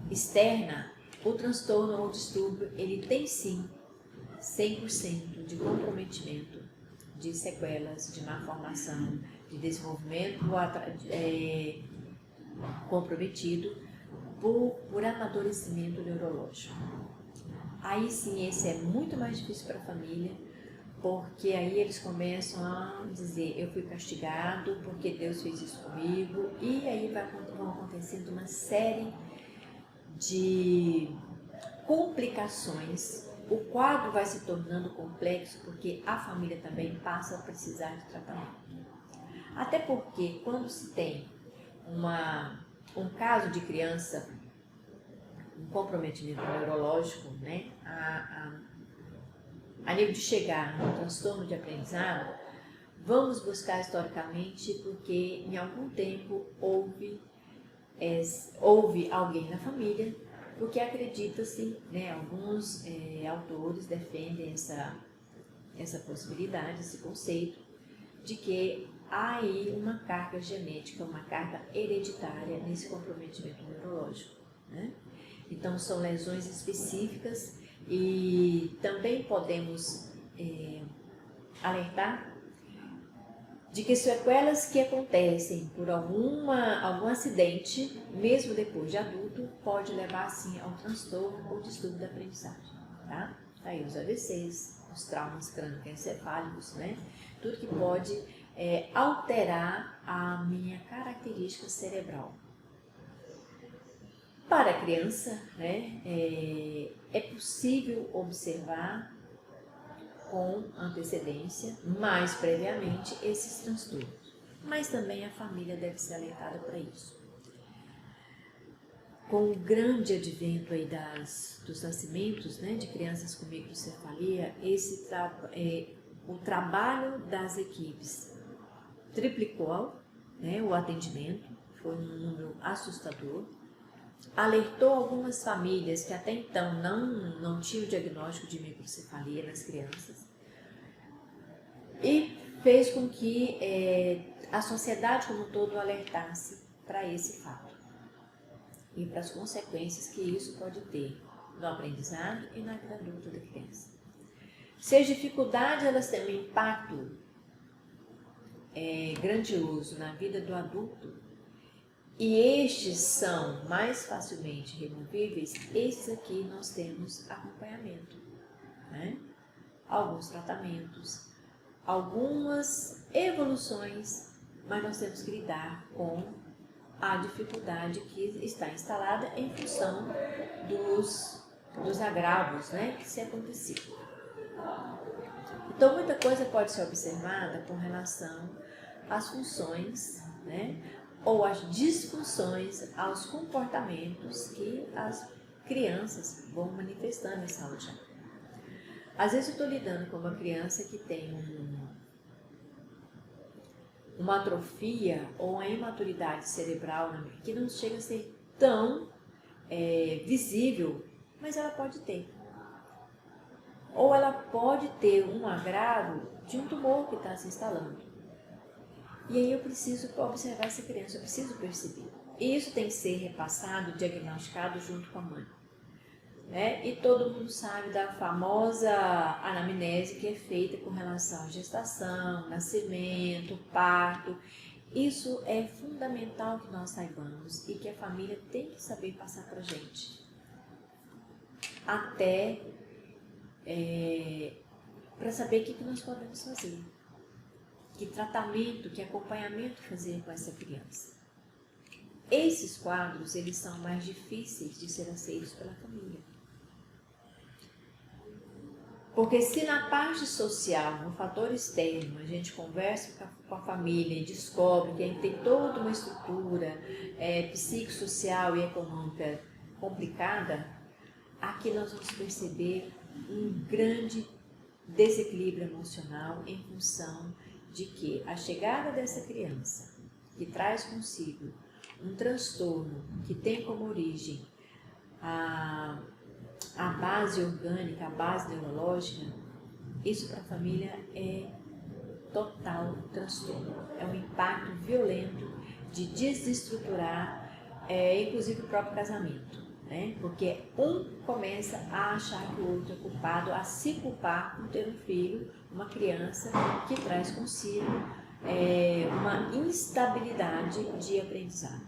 externa, o transtorno ou distúrbio, ele tem sim 100% de comprometimento, de sequelas, de má formação, de desenvolvimento comprometido por amadurecimento neurológico. Aí sim, esse é muito mais difícil para a família, porque aí eles começam a dizer, eu fui castigado porque Deus fez isso comigo, e aí vão acontecendo uma série de complicações. O quadro vai se tornando complexo porque a família também passa a precisar de tratamento. Até porque quando se tem um caso de criança, um comprometimento neurológico, né, a nível de chegar no transtorno de aprendizado, vamos buscar historicamente porque em algum tempo houve alguém na família, porque acredita-se, né, alguns autores defendem essa possibilidade, esse conceito, de que há aí uma carga genética, uma carga hereditária nesse comprometimento neurológico, né? Então são lesões específicas e também podemos alertar de que sequelas que acontecem por algum acidente, mesmo depois de adulto, pode levar, sim, ao transtorno ou distúrbio da aprendizagem, tá? Aí os AVCs, os traumas crânioencefálicos, né? Tudo que pode alterar a minha característica cerebral. Para a criança, né, é possível observar com antecedência, mais previamente, esses transtornos. Mas também a família deve ser alertada para isso. Com o grande advento aí dos nascimentos, né, de crianças com microcefalia, o trabalho das equipes triplicou, né, o atendimento, foi um número assustador. Alertou algumas famílias que até então não tinham diagnóstico de microcefalia nas crianças e fez com que a sociedade como um todo alertasse para esse fato e para as consequências que isso pode ter no aprendizado e na vida adulta da criança. Se as dificuldades elas têm um impacto grandioso na vida do adulto, e estes são mais facilmente removíveis, esses aqui nós temos acompanhamento, né? Alguns tratamentos, algumas evoluções, mas nós temos que lidar com a dificuldade que está instalada em função dos agravos, né, que se aconteciam. Então, muita coisa pode ser observada com relação às funções, né, ou às disfunções, aos comportamentos que as crianças vão manifestando em sala de aula. Às vezes eu estou lidando com uma criança que tem uma atrofia ou uma imaturidade cerebral que não chega a ser tão visível, mas ela pode ter. Ou ela pode ter um agravo de um tumor que está se instalando. E aí eu preciso observar essa criança, eu preciso perceber. E isso tem que ser repassado, diagnosticado junto com a mãe. Né? E todo mundo sabe da famosa anamnese que é feita com relação à gestação, nascimento, parto. Isso é fundamental que nós saibamos e que a família tem que saber passar para a gente. Até para saber o que nós podemos fazer. Que tratamento, que acompanhamento fazer com essa criança. Esses quadros, eles são mais difíceis de ser aceitos pela família. Porque se na parte social, no fator externo, a gente conversa com a família e descobre que a gente tem toda uma estrutura psicossocial e econômica complicada, aqui nós vamos perceber um grande desequilíbrio emocional em função de que a chegada dessa criança, que traz consigo um transtorno que tem como origem a base orgânica, a base neurológica, isso para a família é total transtorno. É um impacto violento de desestruturar, inclusive o próprio casamento, né? Porque um começa a achar que o outro é culpado, a se culpar por ter um filho, uma criança que traz consigo uma instabilidade de aprendizado.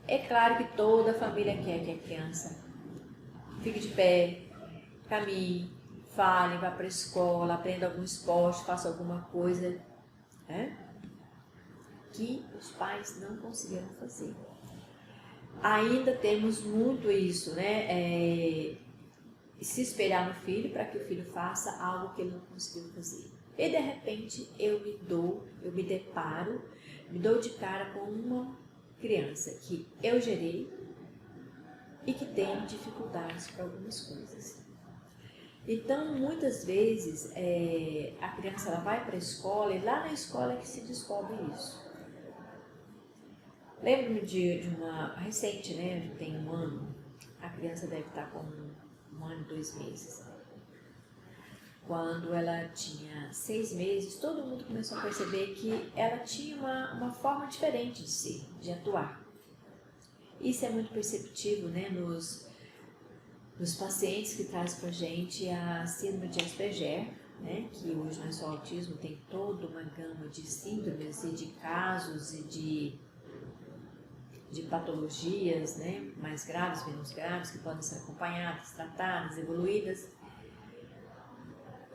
É claro que toda a família quer que a criança fique de pé, caminhe, fale, vá para a escola, aprenda algum esporte, faça alguma coisa, né? Que os pais não conseguiram fazer. Ainda temos muito isso, né? Se espelhar no filho para que o filho faça algo que ele não conseguiu fazer. E de repente eu me deparo, me dou de cara com uma criança que eu gerei e que tem dificuldades para algumas coisas. Então, muitas vezes, a criança ela vai para a escola e lá na escola é que se descobre isso. Lembro-me de uma recente, né, tem 1 ano, a criança deve estar com 1 ano e 2 meses. Quando ela tinha 6 meses, todo mundo começou a perceber que ela tinha uma forma diferente de ser, de atuar. Isso é muito perceptível, né, nos pacientes que trazem para a gente a síndrome de Asperger, né, que hoje não é só autismo, tem toda uma gama de síndromes e de casos e de de patologias, né, mais graves, menos graves, que podem ser acompanhadas, tratadas, evoluídas.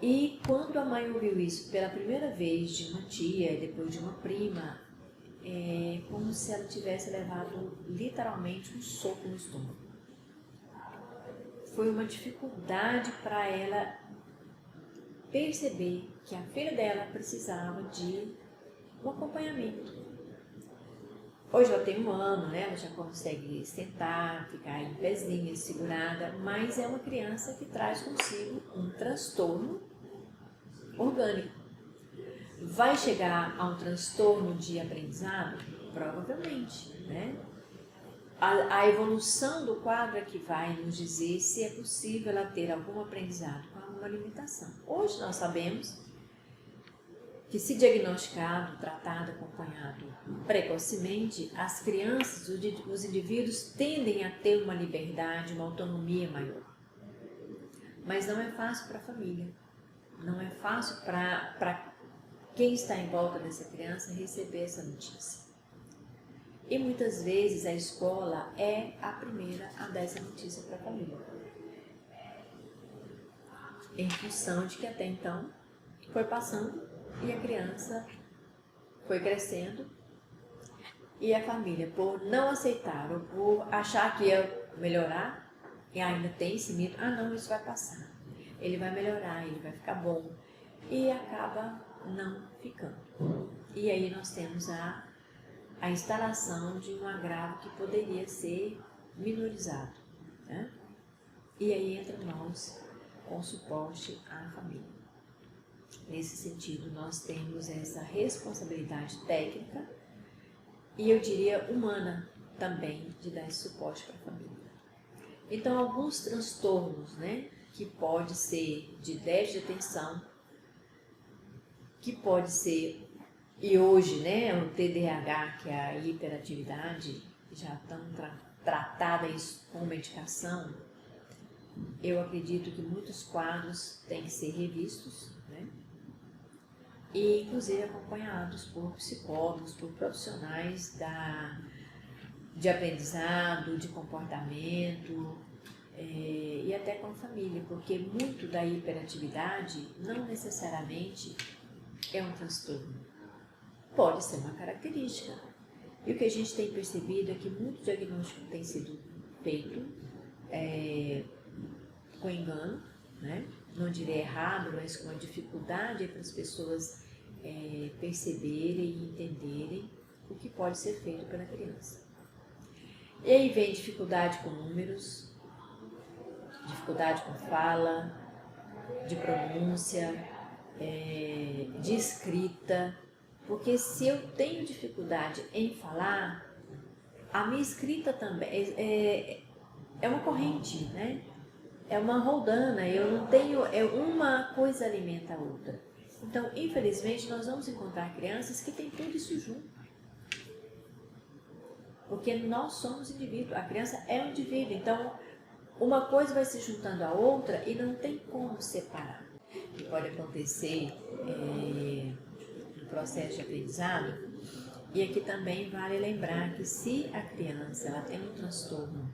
E quando a mãe ouviu isso pela primeira vez de uma tia e depois de uma prima, é como se ela tivesse levado literalmente um soco no estômago. Foi uma dificuldade para ela perceber que a filha dela precisava de um acompanhamento. Hoje ela tem 1 ano, né? Ela já consegue sentar, ficar em pezinha, segurada, mas é uma criança que traz consigo um transtorno orgânico. Vai chegar a um transtorno de aprendizado? Provavelmente, né? A evolução do quadro é que vai nos dizer se é possível ela ter algum aprendizado com alguma alimentação. Hoje nós sabemos que, se diagnosticado, tratado, acompanhado precocemente, as crianças, os indivíduos tendem a ter uma liberdade, uma autonomia maior. Mas não é fácil para a família, não é fácil para quem está em volta dessa criança receber essa notícia. E muitas vezes a escola é a primeira a dar essa notícia para a família. Em função de que até então foi passando e a criança foi crescendo e a família, por não aceitar ou por achar que ia melhorar, e ainda tem esse mito, não, isso vai passar, ele vai melhorar, ele vai ficar bom, e acaba não ficando. E aí nós temos a instalação de um agravo que poderia ser minorizado, né? E aí entra nós com suporte à família. Nesse sentido, nós temos essa responsabilidade técnica e eu diria humana também de dar esse suporte para a família. Então, alguns transtornos, né, que pode ser de déficit de atenção, que pode ser, e hoje, né, o TDAH, que é a hiperatividade, já estão tratadas com medicação. Eu acredito que muitos quadros têm que ser revistos, né? E inclusive acompanhados por psicólogos, por profissionais de aprendizado, de comportamento, e até com a família, porque muito da hiperatividade não necessariamente é um transtorno, pode ser uma característica. E o que a gente tem percebido é que muito diagnóstico tem sido feito com engano, né? Não direi errado, mas com a dificuldade para as pessoas perceberem e entenderem o que pode ser feito pela criança. E aí vem dificuldade com números, dificuldade com fala, de pronúncia, de escrita, porque se eu tenho dificuldade em falar, a minha escrita também é uma corrente, né? É uma roldana, eu não tenho, uma coisa alimenta a outra. Então, infelizmente, nós vamos encontrar crianças que têm tudo isso junto. Porque nós somos indivíduos, a criança é um indivíduo, então uma coisa vai se juntando à outra e não tem como separar. O que pode acontecer no processo de aprendizado, e aqui também vale lembrar que se a criança ela tem um transtorno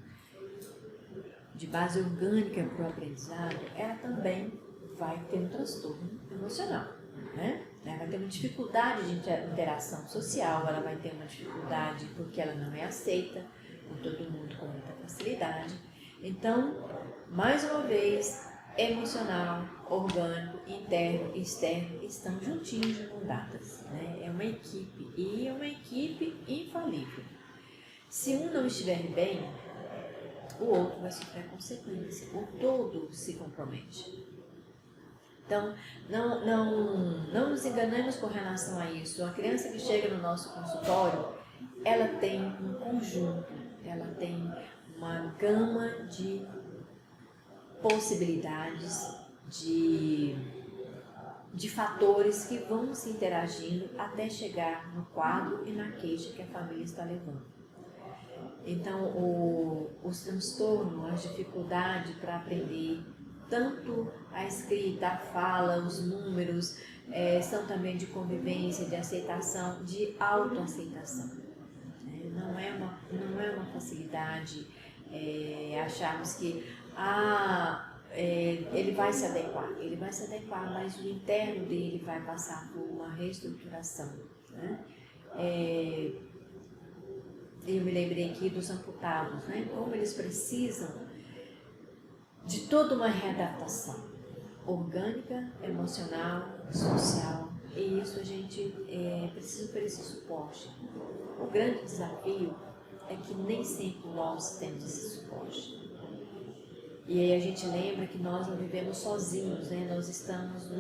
de base orgânica para o aprendizado, ela também vai ter um transtorno emocional, né? Ela vai ter uma dificuldade de interação social, ela vai ter uma dificuldade porque ela não é aceita por todo mundo com muita facilidade. Então, mais uma vez, emocional, orgânico, interno e externo estão juntinhos de mão dadas, né? É uma equipe e é uma equipe infalível. Se um não estiver bem, o outro vai sofrer consequência, o todo se compromete. Então, não nos enganemos com relação a isso. A criança que chega no nosso consultório, ela tem um conjunto, ela tem uma gama de possibilidades, de fatores que vão se interagindo até chegar no quadro e na queixa que a família está levando. Então, os transtornos, as dificuldades para aprender, tanto a escrita, a fala, os números, são também de convivência, de aceitação, de autoaceitação. não é uma facilidade acharmos que ele vai se adequar, mas o interno dele vai passar por uma reestruturação, né? Eu me lembrei aqui dos amputados, né? Como eles precisam de toda uma readaptação orgânica, emocional, social, e isso a gente precisa ter esse suporte. O grande desafio é que nem sempre nós temos esse suporte. E aí a gente lembra que nós não vivemos sozinhos, né? Nós estamos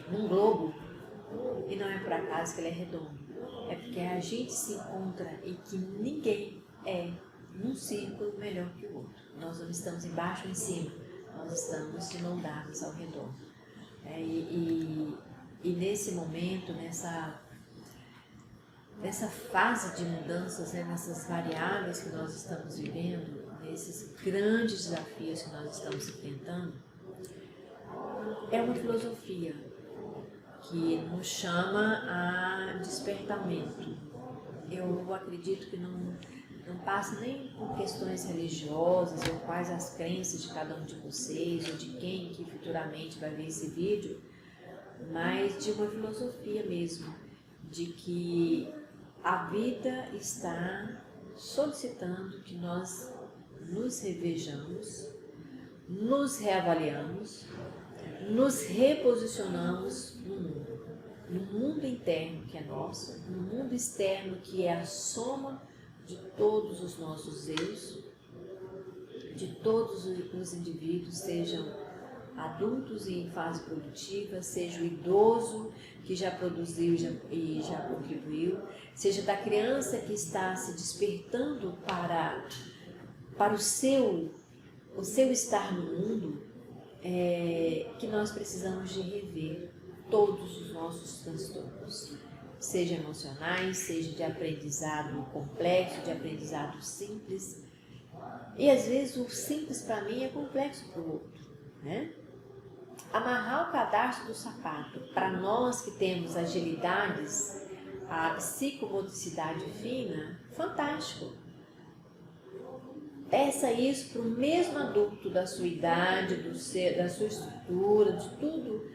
num globo, e não é por acaso que ele é redondo. É porque a gente se encontra e que ninguém é num círculo melhor que o outro. Nós não estamos embaixo ou em cima, nós estamos de mão dadas ao redor. E nesse momento, nessa fase de mudanças, né, nessas variáveis que nós estamos vivendo, nesses grandes desafios que nós estamos enfrentando, é uma filosofia que nos chama a despertamento. Eu acredito que não passa nem por questões religiosas ou quais as crenças de cada um de vocês ou de quem que futuramente vai ver esse vídeo, mas de uma filosofia mesmo, de que a vida está solicitando que nós nos revejamos, nos reavaliamos, nos reposicionamos no mundo interno que é nosso, no mundo externo que é a soma de todos os nossos erros, de todos os indivíduos, sejam adultos em fase produtiva, seja o idoso que já produziu e já contribuiu, seja da criança que está se despertando para o seu estar no mundo, que nós precisamos de rever todos os nossos transtornos, seja emocionais, seja de aprendizado complexo, de aprendizado simples. E às vezes o simples para mim é complexo para o outro, né? Amarrar o cadarço do sapato, para nós que temos agilidades, a psicomotricidade fina, fantástico. Peça isso para o mesmo adulto da sua idade, da sua estrutura, de tudo,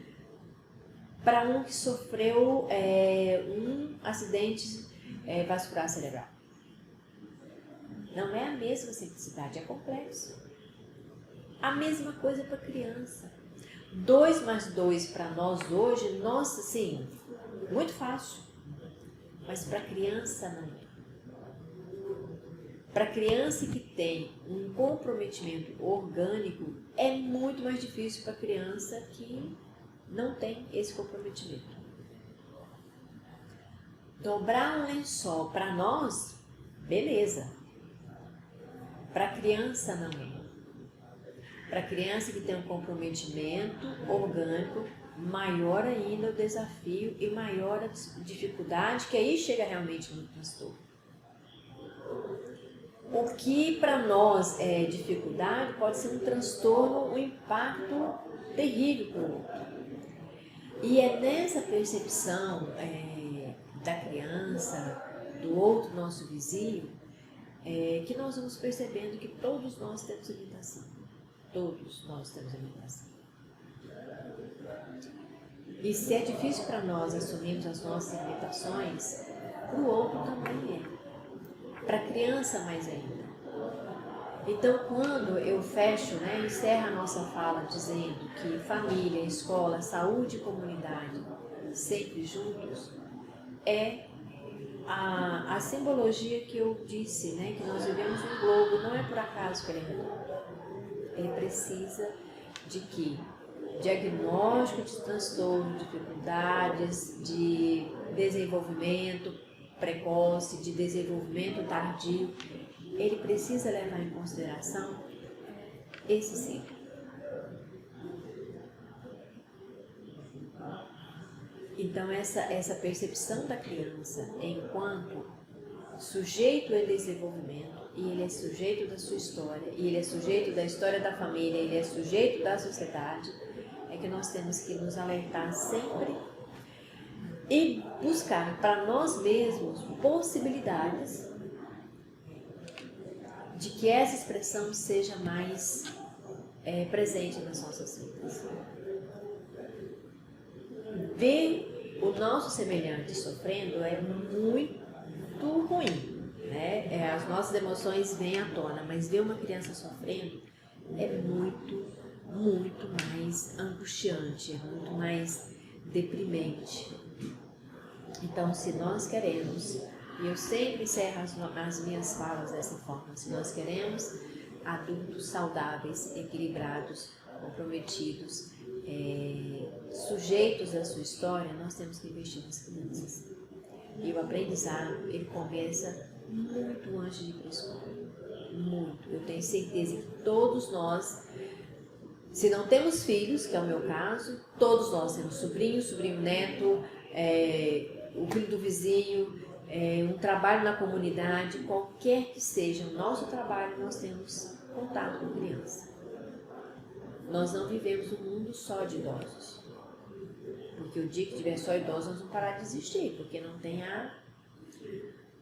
para um que sofreu um acidente vascular cerebral. Não é a mesma simplicidade, é complexo. A mesma coisa para criança. 2 mais 2 para nós hoje, nossa, sim, muito fácil. Mas para criança não é. Para criança que tem um comprometimento orgânico, é muito mais difícil para criança que não tem esse comprometimento. Dobrar um lençol para nós, beleza. Para criança não é. Para criança que tem um comprometimento orgânico, maior ainda o desafio e maior a dificuldade, que aí chega realmente no transtorno. O que para nós é dificuldade pode ser um transtorno, um impacto terrível para o outro. E é nessa percepção da criança, do outro nosso vizinho, que nós vamos percebendo que todos nós temos limitação. Todos nós temos limitação. E se é difícil para nós assumirmos as nossas limitações, para o outro também é. Para a criança mais ainda. Então, quando eu fecho, encerro a nossa fala dizendo que família, escola, saúde e comunidade sempre juntos, é a simbologia que eu disse, que nós vivemos um globo, não é por acaso que ele é redondo. Ele precisa de que diagnóstico de transtorno, dificuldades de desenvolvimento precoce, de desenvolvimento tardio, ele precisa levar em consideração esse ciclo. Então essa percepção da criança enquanto sujeito em desenvolvimento, e ele é sujeito da sua história, e ele é sujeito da história da família, ele é sujeito da sociedade, é que nós temos que nos alertar sempre e buscar para nós mesmos possibilidades de que essa expressão seja mais presente nas nossas vidas. Ver o nosso semelhante sofrendo é muito ruim, né? As nossas emoções vêm à tona, mas ver uma criança sofrendo é muito mais angustiante, é muito mais deprimente. Então, se nós queremos, e eu sempre encerro as minhas falas dessa forma, se nós queremos adultos saudáveis, equilibrados, comprometidos, sujeitos à sua história, nós temos que investir nas crianças. E o aprendizado, ele começa muito antes de ir para a escola. Muito. Eu tenho certeza que todos nós, se não temos filhos, que é o meu caso, todos nós temos sobrinho neto, o filho do vizinho, um trabalho na comunidade, qualquer que seja o nosso trabalho, nós temos contato com criança. Nós não vivemos um mundo só de idosos, porque o dia que tiver só idosos nós vamos parar de existir, porque não tem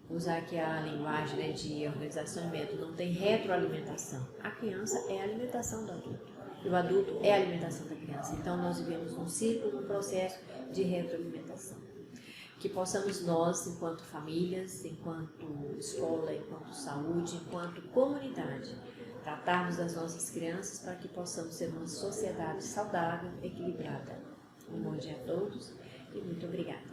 usar aqui a linguagem, né, de organização e método, não tem retroalimentação. A criança é a alimentação do adulto, e o adulto é a alimentação da criança. Então nós vivemos um ciclo, um processo de retroalimentação. Que possamos nós, enquanto famílias, enquanto escola, enquanto saúde, enquanto comunidade, tratarmos das nossas crianças para que possamos ser uma sociedade saudável, equilibrada. Um bom dia a todos e muito obrigada.